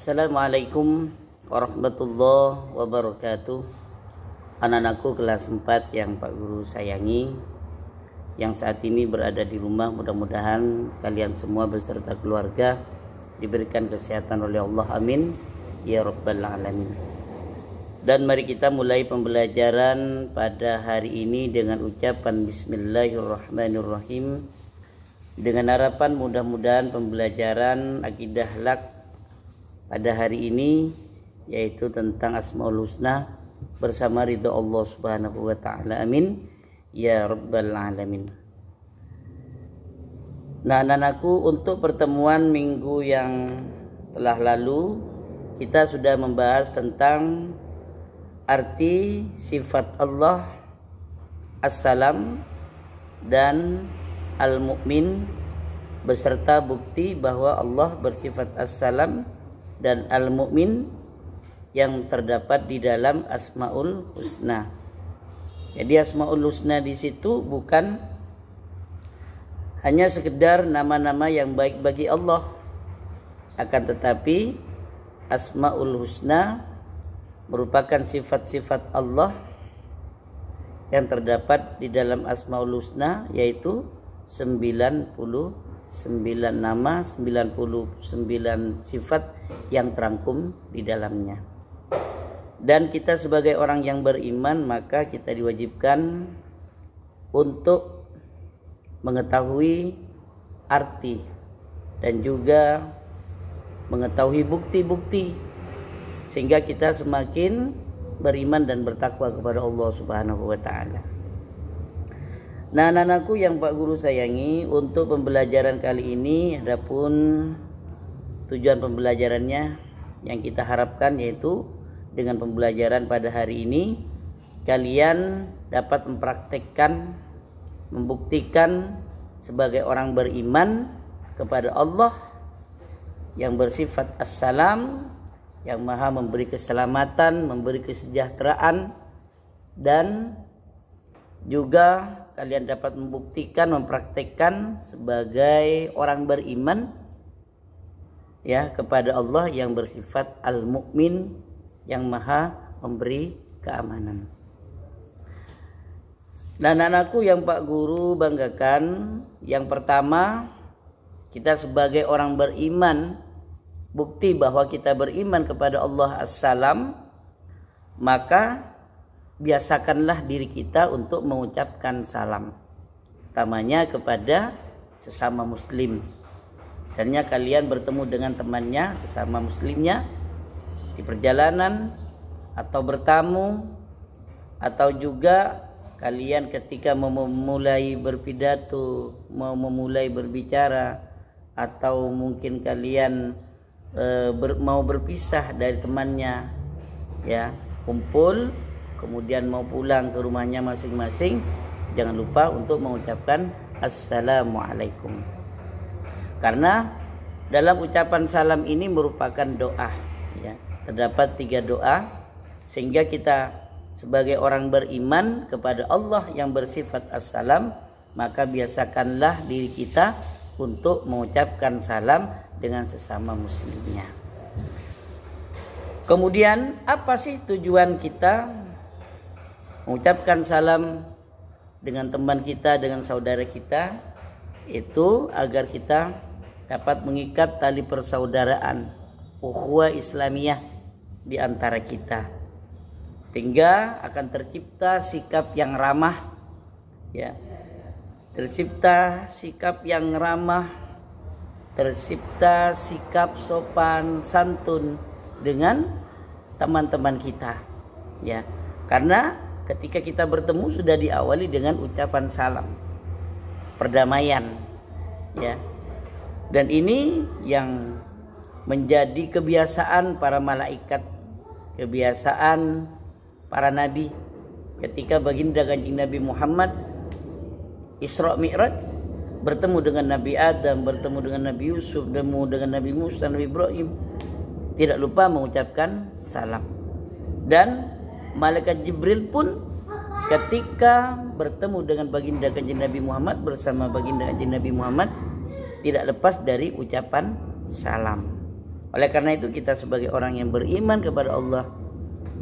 Assalamualaikum warahmatullahi wabarakatuh. Anak-anakku kelas 4 yang Pak Guru sayangi, yang saat ini berada di rumah, mudah-mudahan kalian semua beserta keluarga diberikan kesehatan oleh Allah, amin ya rabbal alamin. Dan mari kita mulai pembelajaran pada hari ini dengan ucapan bismillahirrahmanirrahim, dengan harapan mudah-mudahan pembelajaran akidah lak pada hari ini, yaitu tentang Asmaul Husna bersama ridha Allah Subhanahu wa taala, amin ya rabbal alamin. Nah, anak-anakku, untuk pertemuan minggu yang telah lalu kita sudah membahas tentang arti sifat Allah As-Salam dan Al-Mu'min, beserta bukti bahwa Allah bersifat As-Salam dan Al-Mu'min yang terdapat di dalam Asmaul Husna. Jadi Asmaul Husna di situ bukan hanya sekedar nama-nama yang baik bagi Allah, akan tetapi Asmaul Husna merupakan sifat-sifat Allah yang terdapat di dalam Asmaul Husna, yaitu 99 nama, 99 sifat yang terangkum di dalamnya. Dan kita sebagai orang yang beriman, maka kita diwajibkan untuk mengetahui arti dan juga mengetahui bukti-bukti, sehingga kita semakin beriman dan bertakwa kepada Allah Subhanahu wa taala. Nah, anak-anakku yang Pak Guru sayangi, untuk pembelajaran kali ini adapun tujuan pembelajarannya yang kita harapkan, yaitu dengan pembelajaran pada hari ini kalian dapat mempraktekkan, membuktikan sebagai orang beriman kepada Allah yang bersifat As-Salam, yang maha memberi keselamatan, memberi kesejahteraan, dan juga kalian dapat membuktikan, mempraktekkan sebagai orang beriman ya kepada Allah yang bersifat Al-Mu'min, yang maha memberi keamanan. Dan anakku yang Pak Guru banggakan, yang pertama, kita sebagai orang beriman, bukti bahwa kita beriman kepada Allah As-Salam, maka biasakanlah diri kita untuk mengucapkan salam, utamanya kepada sesama muslim. Misalnya kalian bertemu dengan temannya, sesama muslimnya, di perjalanan atau bertamu, atau juga kalian ketika mau memulai berpidato, mau memulai berbicara, atau mungkin kalian mau berpisah dari temannya, ya, kumpul kemudian mau pulang ke rumahnya masing-masing, jangan lupa untuk mengucapkan Assalamualaikum. Karena dalam ucapan salam ini merupakan doa, ya. Terdapat 3 doa, sehingga kita sebagai orang beriman kepada Allah yang bersifat As-Salam, maka biasakanlah diri kita untuk mengucapkan salam dengan sesama muslimnya. Kemudian apa sih tujuan kita mengucapkan salam dengan teman kita, dengan saudara kita? Itu agar kita dapat mengikat tali persaudaraan, ukhuwah Islamiyah di antara kita, sehingga akan tercipta sikap yang ramah, ya, tercipta sikap yang ramah, tercipta sikap sopan santun dengan teman-teman kita, ya. Karena ketika kita bertemu sudah diawali dengan ucapan salam, perdamaian, ya. Dan ini yang menjadi kebiasaan para malaikat, kebiasaan para nabi. Ketika baginda Kanjeng Nabi Muhammad Isra Mi'raj, bertemu dengan Nabi Adam, bertemu dengan Nabi Yusuf, bertemu dengan Nabi Musa, Nabi Ibrahim, tidak lupa mengucapkan salam. Dan malaikat Jibril pun ketika bertemu dengan baginda Kanjeng Nabi Muhammad, bersama baginda Kanjeng Nabi Muhammad, tidak lepas dari ucapan salam. Oleh karena itu kita sebagai orang yang beriman kepada Allah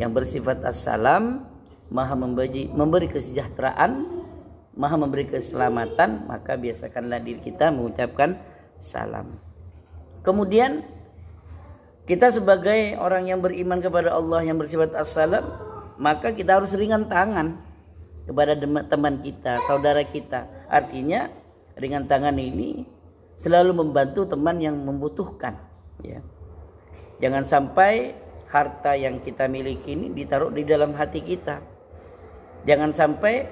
yang bersifat as-salam, maha memberi kesejahteraan, maha memberi keselamatan, maka biasakanlah diri kita mengucapkan salam. Kemudian kita sebagai orang yang beriman kepada Allah yang bersifat as-salam, maka kita harus ringan tangan kepada teman kita, saudara kita. Artinya ringan tangan ini selalu membantu teman yang membutuhkan, ya. Jangan sampai harta yang kita miliki ini ditaruh di dalam hati kita. Jangan sampai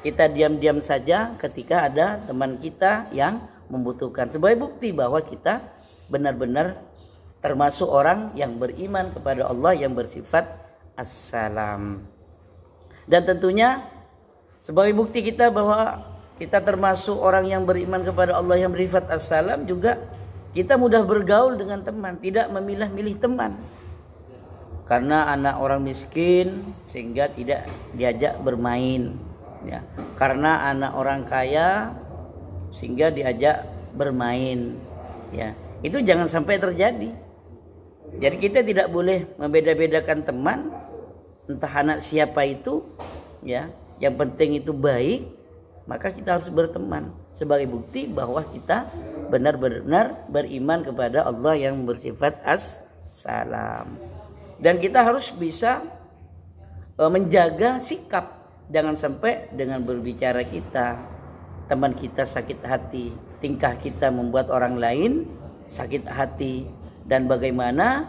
kita diam-diam saja ketika ada teman kita yang membutuhkan. Sebagai bukti bahwa kita benar-benar termasuk orang yang beriman kepada Allah yang bersifat as-salam. Dan tentunya sebagai bukti kita bahwa kita termasuk orang yang beriman kepada Allah yang bersifat as-salam, juga kita mudah bergaul dengan teman, tidak memilah-milih teman. Karena anak orang miskin sehingga tidak diajak bermain, ya. Karena anak orang kaya sehingga diajak bermain, ya. Itu jangan sampai terjadi. Jadi kita tidak boleh membeda-bedakan teman, entah anak siapa itu, ya. Yang penting itu baik, maka kita harus berteman sebagai bukti bahwa kita benar-benar beriman kepada Allah yang bersifat as-salam. Dan kita harus bisa menjaga sikap. Jangan sampai dengan berbicara kita, teman kita sakit hati, tingkah kita membuat orang lain sakit hati. Dan bagaimana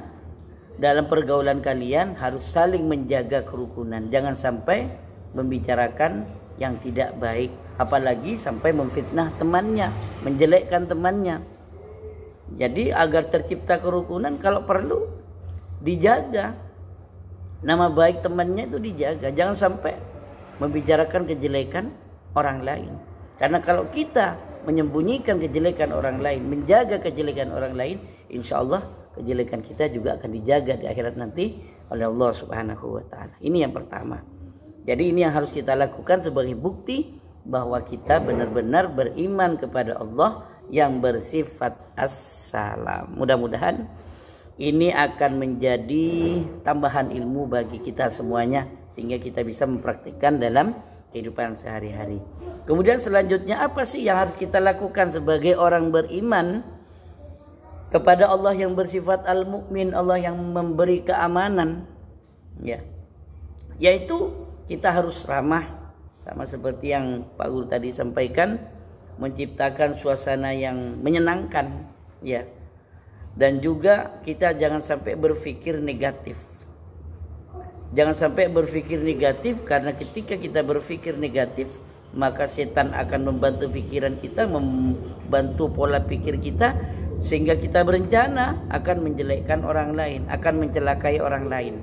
dalam pergaulan kalian harus saling menjaga kerukunan. Jangan sampai membicarakan yang tidak baik, apalagi sampai memfitnah temannya, menjelekkan temannya. Jadi agar tercipta kerukunan, kalau perlu dijaga nama baik temannya, itu dijaga. Jangan sampai membicarakan kejelekan orang lain. Karena kalau kita menyembunyikan kejelekan orang lain, menjaga kejelekan orang lain, insya Allah kejelekan kita juga akan dijaga di akhirat nanti oleh Allah Subhanahu wa ta'ala. Ini yang pertama. Jadi ini yang harus kita lakukan sebagai bukti bahwa kita benar-benar beriman kepada Allah yang bersifat as-salam. Mudah-mudahan ini akan menjadi tambahan ilmu bagi kita semuanya, sehingga kita bisa mempraktikkan dalam kehidupan sehari-hari. Kemudian selanjutnya, apa sih yang harus kita lakukan sebagai orang beriman kepada Allah yang bersifat al-mu'min, Allah yang memberi keamanan, ya. Yaitu kita harus ramah, sama seperti yang Pak Guru tadi sampaikan, menciptakan suasana yang menyenangkan, ya. Dan juga kita jangan sampai berpikir negatif. Jangan sampai berpikir negatif, karena ketika kita berpikir negatif, maka setan akan membantu pikiran kita, membantu pola pikir kita, sehingga kita berencana akan menjelekkan orang lain, akan mencelakai orang lain.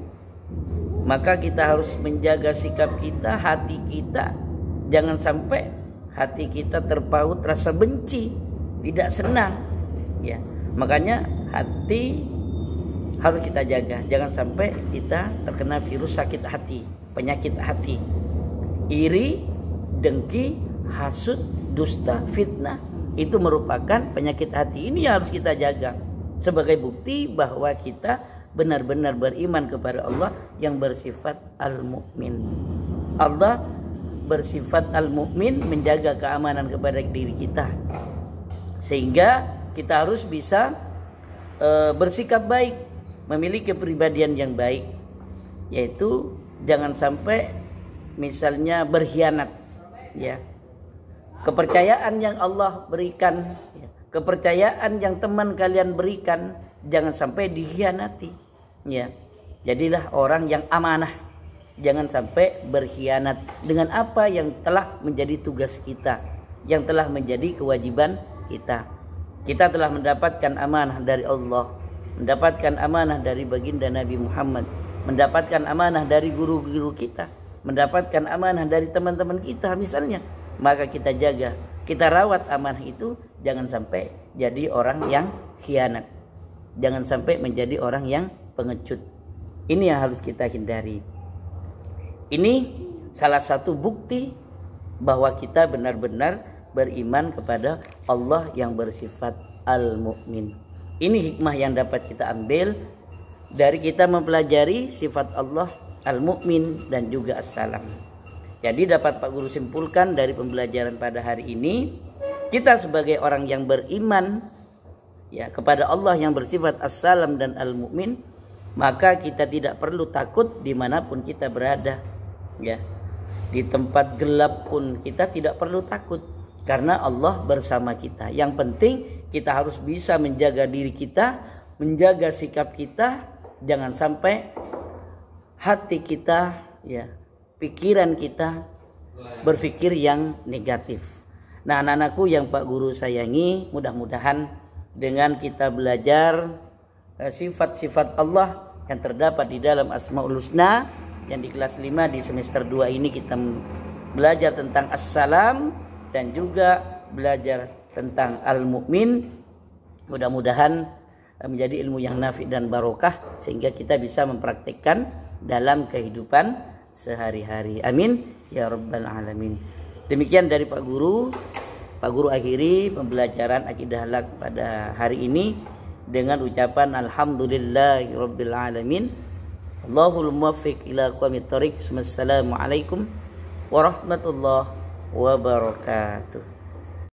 Maka kita harus menjaga sikap kita, hati kita. Jangan sampai hati kita terpaut rasa benci, tidak senang, ya. Makanya hati harus kita jaga. Jangan sampai kita terkena virus sakit hati, penyakit hati. Iri, dengki, hasud, dusta, fitnah, itu merupakan penyakit hati. Ini harus kita jaga sebagai bukti bahwa kita benar-benar beriman kepada Allah yang bersifat al-mu'min. Allah bersifat al-mu'min, menjaga keamanan kepada diri kita, sehingga kita harus bisa bersikap baik, memiliki kepribadian yang baik, yaitu jangan sampai misalnya berkhianat, ya. Kepercayaan yang Allah berikan, ya, kepercayaan yang teman kalian berikan, jangan sampai dikhianati, ya. Jadilah orang yang amanah, jangan sampai berkhianat dengan apa yang telah menjadi tugas kita, yang telah menjadi kewajiban kita. Kita telah mendapatkan amanah dari Allah, mendapatkan amanah dari baginda Nabi Muhammad, mendapatkan amanah dari guru-guru kita, mendapatkan amanah dari teman-teman kita misalnya. Maka kita jaga, kita rawat amanah itu, jangan sampai jadi orang yang khianat, jangan sampai menjadi orang yang pengecut. Ini yang harus kita hindari. Ini salah satu bukti bahwa kita benar-benar beriman kepada Allah yang bersifat al-mu'min. Ini hikmah yang dapat kita ambil dari kita mempelajari sifat Allah Al-Mu'min dan juga As-Salam. Jadi dapat Pak Guru simpulkan dari pembelajaran pada hari ini, kita sebagai orang yang beriman ya kepada Allah yang bersifat As-Salam dan Al-Mu'min, maka kita tidak perlu takut dimanapun kita berada ya. Di tempat gelap pun kita tidak perlu takut karena Allah bersama kita. Yang penting kita harus bisa menjaga diri kita, menjaga sikap kita, jangan sampai hati kita ya, pikiran kita berpikir yang negatif. Nah, anak-anakku yang Pak Guru sayangi, mudah-mudahan dengan kita belajar sifat-sifat Allah yang terdapat di dalam Asmaul Husna, yang di kelas 5 di semester 2 ini kita belajar tentang As-Salam dan juga belajar tentang Al-Mu'min. Mudah-mudahan menjadi ilmu yang nafi dan barokah sehingga kita bisa mempraktikkan dalam kehidupan sehari-hari. Amin ya rabbal alamin. Demikian dari Pak Guru. Pak Guru akhiri pembelajaran akidah akhlak pada hari ini dengan ucapan alhamdulillahi rabbil alamin. Allahul muwaffiq ila aqwamit thoriq. Wassalamualaikum warahmatullahi wabarakatuh.